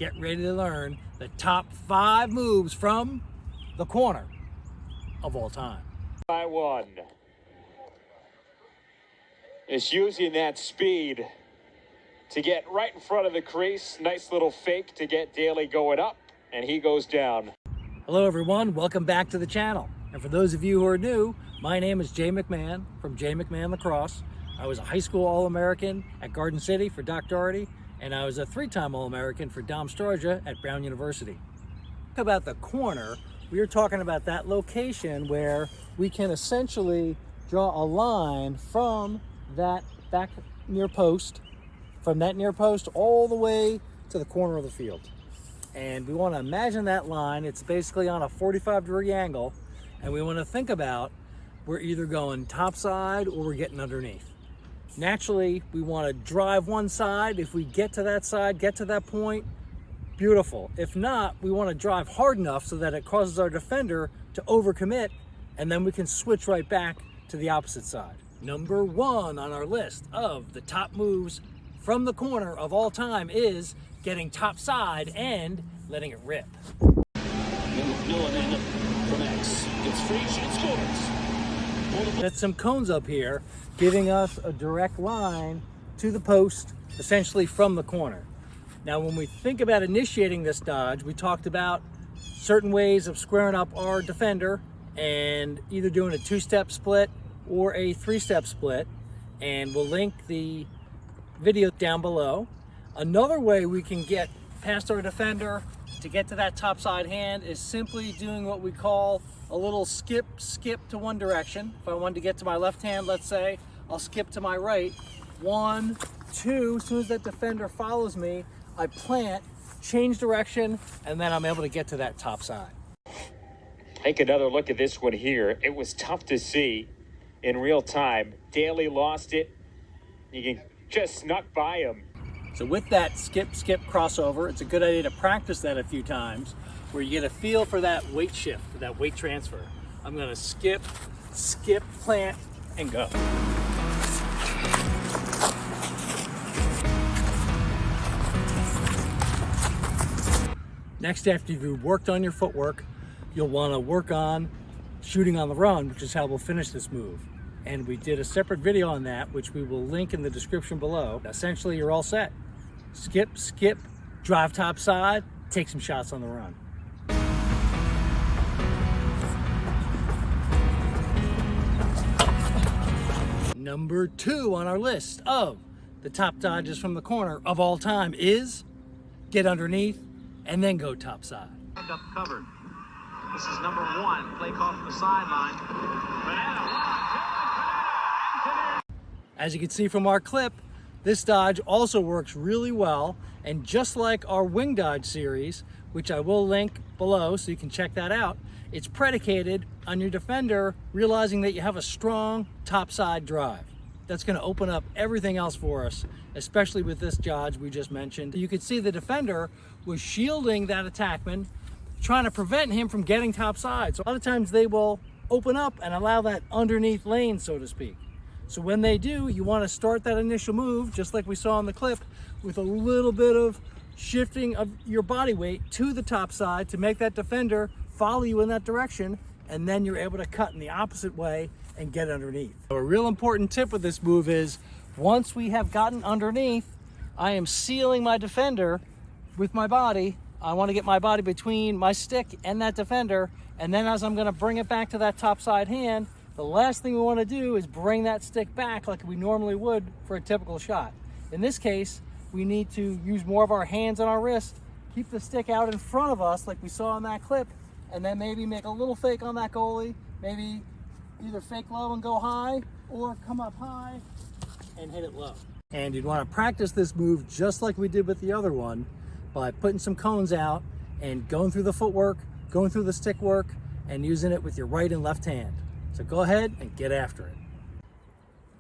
get ready to learn the top 5 moves from the corner of all time. By one. It's using that speed to get right in front of the crease. Nice little fake to get Daly going up, and he goes down. Hello everyone, welcome back to the channel. And for those of you who are new, my name is Jay McMahon from Jay McMahon Lacrosse. I was a high school All-American at Garden City for Doc Doherty, and I was a 3-time All-American for Dom Starja at Brown University. About the corner, we are talking about that location where we can essentially draw a line from that back near post, all the way to the corner of the field. And we want to imagine that line. It's basically on a 45-degree angle, and we want to think about we're either going topside or we're getting underneath. Naturally, we want to drive one side. If we get to that side, get to that point, beautiful. If not, we want to drive hard enough so that it causes our defender to overcommit, and then we can switch right back to the opposite side. Number 1 on our list of the top moves from the corner of all time is getting topside and letting it rip. Miller from X gets free, shot, scores. That's some cones up here, giving us a direct line to the post, essentially from the corner. Now, when we think about initiating this dodge, we talked about certain ways of squaring up our defender and either doing a 2-step split or a 3-step split, and we'll link the video down below. Another way we can get past our defender to get to that topside hand is simply doing what we call a little skip to one direction. If I wanted to get to my left hand, let's say, I'll skip to my right. 1, 2, as soon as that defender follows me, I plant, change direction, and then I'm able to get to that top side. Take another look at this one here. It was tough to see in real time. Daly lost it. You can just snuck by him. So with that skip crossover, it's a good idea to practice that a few times where you get a feel for that weight shift, for that weight transfer. I'm gonna skip, plant, and go. Next, after you've worked on your footwork, you'll want to work on shooting on the run, which is how we'll finish this move. And we did a separate video on that, which we will link in the description below. Essentially, you're all set. Skip, drive top side, take some shots on the run. Number 2 on our list of the top dodges from the corner of all time is get underneath and then go topside. Back up covered. This is number 1. Play call from the sideline. As you can see from our clip, this dodge also works really well, and just like our wing dodge series, which I will link below so you can check that out, it's predicated on your defender realizing that you have a strong topside drive. That's going to open up everything else for us, especially with this dodge we just mentioned. You could see the defender was shielding that attackman, trying to prevent him from getting topside. So a lot of times they will open up and allow that underneath lane, so to speak. So when they do, you want to start that initial move, just like we saw in the clip, with a little bit of shifting of your body weight to the top side to make that defender follow you in that direction, and then you're able to cut in the opposite way and get underneath. So a real important tip with this move is, once we have gotten underneath, I am sealing my defender with my body. I want to get my body between my stick and that defender, and then as I'm going to bring it back to that top side hand, the last thing we want to do is bring that stick back like we normally would for a typical shot. In this case, we need to use more of our hands on our wrist, keep the stick out in front of us like we saw in that clip, and then maybe make a little fake on that goalie, maybe either fake low and go high, or come up high and hit it low. And you'd want to practice this move just like we did with the other one by putting some cones out and going through the footwork, going through the stick work, and using it with your right and left hand. So go ahead and get after it.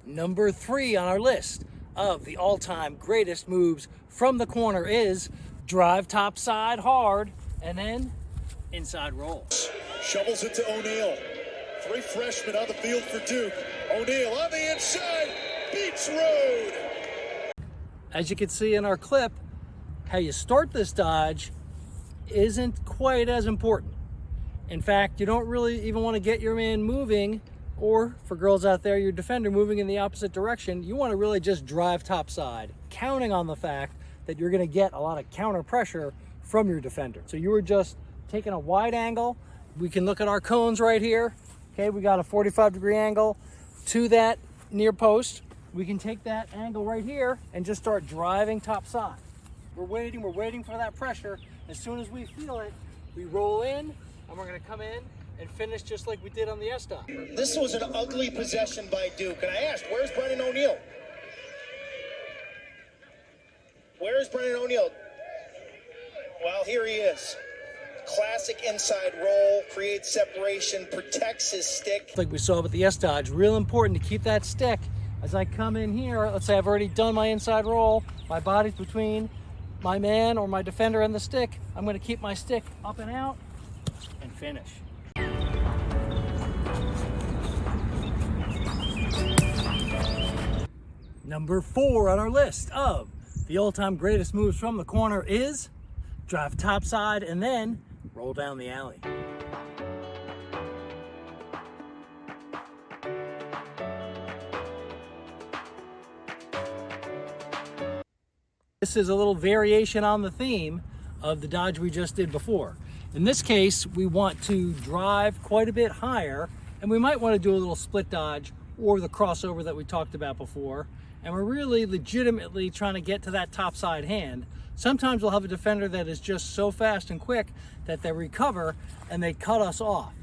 Number 3 on our list of the all-time greatest moves from the corner is drive topside hard and then inside roll. Shovels it to O'Neal. 3 freshmen on the field for Duke. O'Neal on the inside, beats Road. As you can see in our clip, how you start this dodge isn't quite as important. In fact, you don't really even want to get your man moving, or for girls out there, your defender moving in the opposite direction. You want to really just drive topside, counting on the fact that you're going to get a lot of counter pressure from your defender. So you were just taking a wide angle. We can look at our cones right here. Okay, we got a 45-degree angle to that near post. We can take that angle right here and just start driving topside. We're waiting for that pressure. As soon as we feel it, we roll in, and we're going to come in and finish just like we did on the S-dot. This was an ugly possession by Duke. And I asked, where's Brennan O'Neill? Where's Brennan O'Neill? Well, here he is. Classic inside roll, creates separation, protects his stick. Like we saw with the S-dodge, real important to keep that stick. As I come in here, let's say I've already done my inside roll, my body's between my man or my defender and the stick. I'm going to keep my stick up and out and finish. Number 4 on our list of the all-time greatest moves from the corner is drive topside and then roll down the alley. This is a little variation on the theme of the dodge we just did before. In this case, we want to drive quite a bit higher, and we might want to do a little split dodge or the crossover that we talked about before. And we're really legitimately trying to get to that topside hand. Sometimes we'll have a defender that is just so fast and quick that they recover and they cut us off.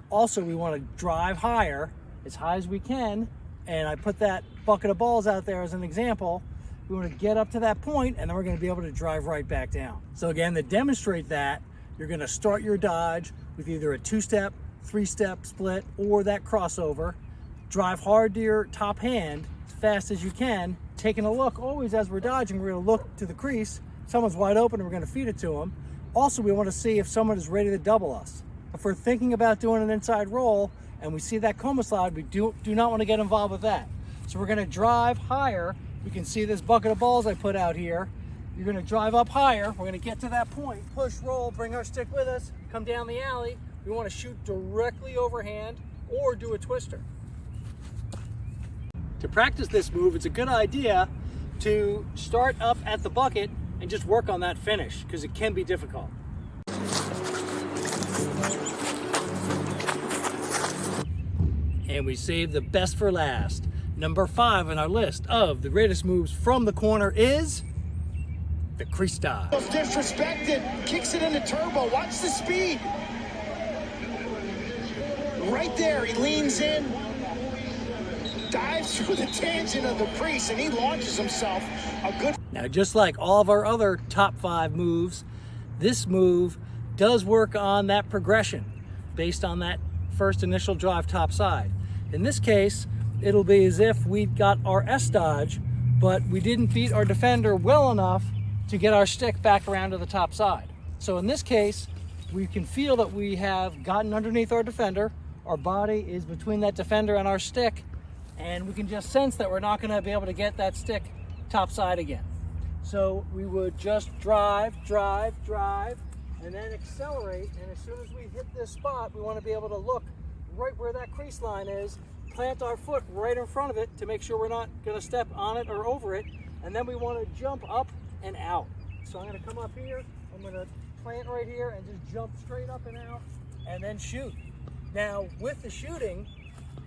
Also, we want to drive higher, as high as we can, and I put that bucket of balls out there as an example. We want to get up to that point, and then we're going to be able to drive right back down. So again, to demonstrate that, you're going to start your dodge with either a 2-step, 3-step split, or that crossover. Drive hard to your top hand as fast as you can. Taking a look, always as we're dodging, we're going to look to the crease. Someone's wide open, and we're going to feed it to them. Also, we want to see if someone is ready to double us. If we're thinking about doing an inside roll, and we see that coma slide, we do not want to get involved with that. So we're going to drive higher. You can see this bucket of balls I put out here. You're going to drive up higher. We're going to get to that point, push, roll, bring our stick with us, come down the alley. We want to shoot directly overhand or do a twister. To practice this move, it's a good idea to start up at the bucket and just work on that finish, because it can be difficult. And we saved the best for last. Number 5 on our list of the greatest moves from the corner is the crease dive. Disrespected, kicks it into turbo, watch the speed. Right there, he leans in, dives through the tangent of the crease, and he launches himself a good... Now, just like all of our other top 5 moves, this move does work on that progression based on that first initial drive topside. In this case, it'll be as if we got our S-dodge, but we didn't beat our defender well enough to get our stick back around to the top side. So in this case, we can feel that we have gotten underneath our defender, our body is between that defender and our stick, and we can just sense that we're not going to be able to get that stick top side again. So we would just drive, and then accelerate, and as soon as we hit this spot, we want to be able to look right where that crease line is, plant our foot right in front of it to make sure we're not going to step on it or over it, and then we want to jump up and out. So I'm going to come up here, I'm going to plant right here and just jump straight up and out and then shoot. Now with the shooting,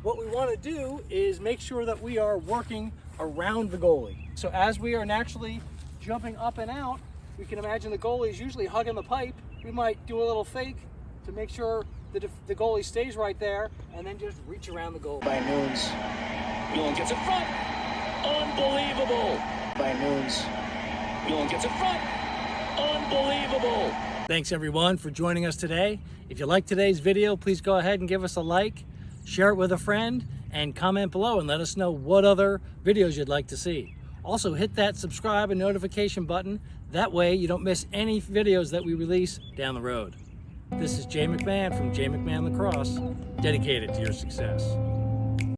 what we want to do is make sure that we are working around the goalie. So as we are naturally jumping up and out, we can imagine the goalie is usually hugging the pipe. We might do a little fake to make sure the goalie stays right there, and then just reach around the goal. By Noons. Whelan gets in front. Unbelievable. By Noons. Whelan gets in front. Unbelievable. Thanks everyone for joining us today. If you liked today's video, please go ahead and give us a like, share it with a friend, and comment below and let us know what other videos you'd like to see. Also, hit that subscribe and notification button. That way you don't miss any videos that we release down the road. This is Jay McMahon from Jay McMahon Lacrosse, dedicated to your success.